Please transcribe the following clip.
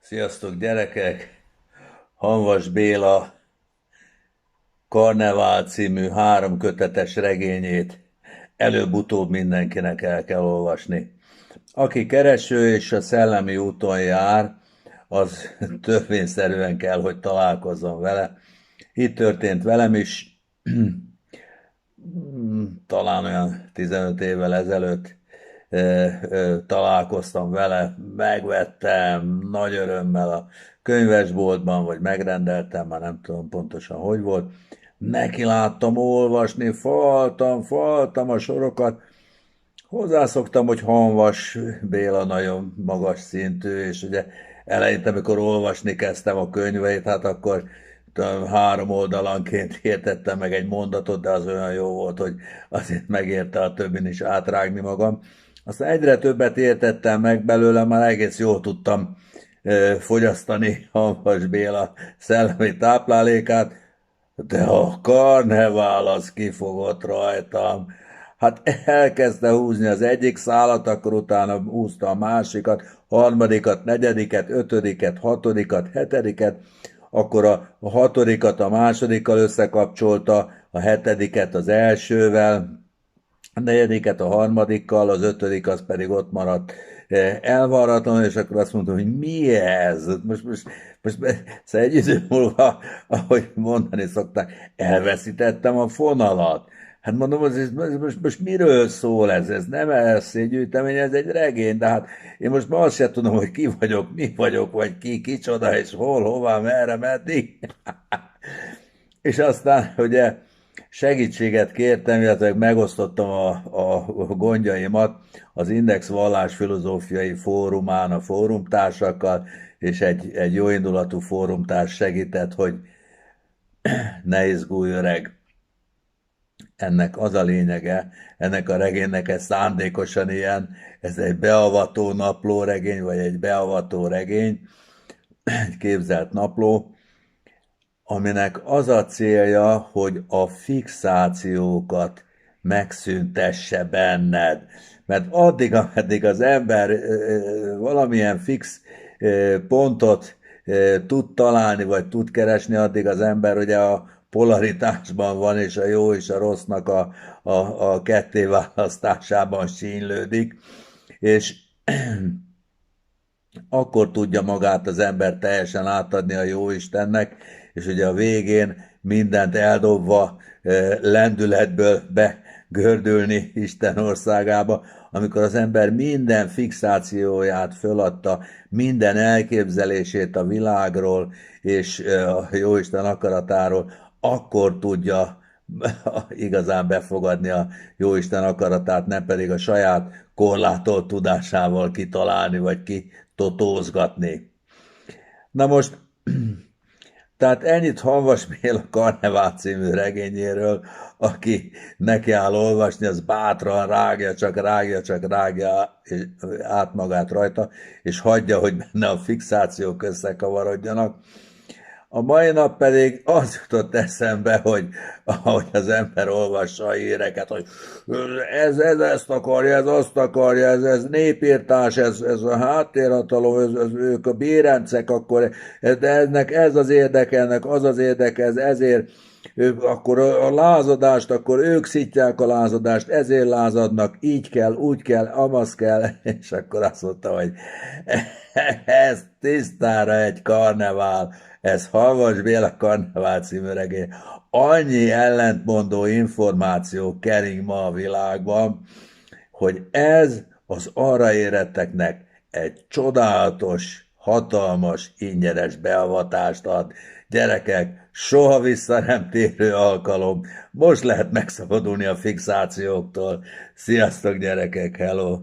Sziasztok gyerekek! Hanvas Béla Karnevál című 3 kötetes regényét előbb-utóbb mindenkinek el kell olvasni. Aki kereső és a szellemi úton jár, az törvényszerűen kell, hogy találkozzon vele. Így történt velem is, talán olyan 15 évvel ezelőtt találkoztam vele, megvettem nagy örömmel a könyvesboltban, vagy megrendeltem, már nem tudom pontosan hogy volt. Neki láttam olvasni, faltam a sorokat. Hozzászoktam, hogy Hanvas Béla nagyon magas szintű, és ugye eleinte, amikor olvasni kezdtem a könyveit, hát akkor 3 oldalanként értettem meg egy mondatot, de az olyan jó volt, hogy azért megérte a többin is átrágni magam. Aztán egyre többet értettem meg belőle, már egész jól tudtam fogyasztani Hanvas Béla szellemi táplálékát, de a karnevál az kifogott rajtam. Hát elkezdte húzni az egyik szálat, akkor utána húzta a másikat, harmadikat, negyediket, ötödiket, hatodikat, hetediket, akkor a hatodikat a másodikkal összekapcsolta, a hetediket az elsővel, a negyediket a harmadikkal, az ötödik az pedig ott maradt elvarratlan, és akkor azt mondtam, hogy mi ez? Most szóval egy idő múlva, ahogy mondani szokták, elveszítettem a fonalat. Hát mondom, most miről szól ez? Ez nem eszélygyűjtemény, ez egy regény, de hát én most már azt sem tudom, hogy ki vagyok, mi vagyok, vagy kicsoda, és hol, hová, merre, meddig. És aztán ugye segítséget kértem, illetve megosztottam a gondjaimat az Index Vallásfilozófiai Fórumán a fórumtársakkal, és egy jóindulatú fórumtárs segített, hogy ne izgulj öreg. Ennek az a lényege, ennek a regénynek ez szándékosan ilyen, ez egy beavató napló regény, vagy egy beavató regény, egy képzelt napló, aminek az a célja, hogy a fixációkat megszüntesse benned. Mert addig, ameddig az ember valamilyen fix pontot tud találni, vagy tud keresni, addig az ember ugye a polaritásban van, és a jó és a rossznak a kettéválasztásában sínylődik, és akkor tudja magát az ember teljesen átadni a Jóistennek, és ugye a végén mindent eldobva lendületből begördülni Isten országába, amikor az ember minden fixációját föladta, minden elképzelését a világról és a Jóisten akaratáról, akkor tudja igazán befogadni a Jóisten akaratát, nem pedig a saját korlátolt tudásával kitalálni, vagy kitotózgatni. Na most, tehát ennyit Hanvas Béla Karnevál című regényéről, aki neki áll olvasni, az bátran rágja át magát rajta, és hagyja, hogy benne a fixációk összekavarodjanak. A mai nap pedig az jutott eszembe, hogy ahogy az ember olvassa a híreket, hogy ez ezt akarja, ez azt akarja, ez népírtás, ez a háttérhatalom, ők a bérencek, akkor de ennek ez az érdeke, ennek az az érdeke, ez ezért akkor a lázadást, akkor ők szítják a lázadást, ezért lázadnak, így kell, úgy kell, amaz kell, és akkor azt mondta, hogy ez tisztára egy karnevál, ez Hanvas Béla Karnevál című regény. Annyi ellentmondó információ kering ma a világban, hogy ez az arra éretteknek egy csodálatos, hatalmas, ingyenes beavatást ad. Gyerekek, soha vissza nem térő alkalom. Most lehet megszabadulni a fixációktól. Sziasztok gyerekek, hello!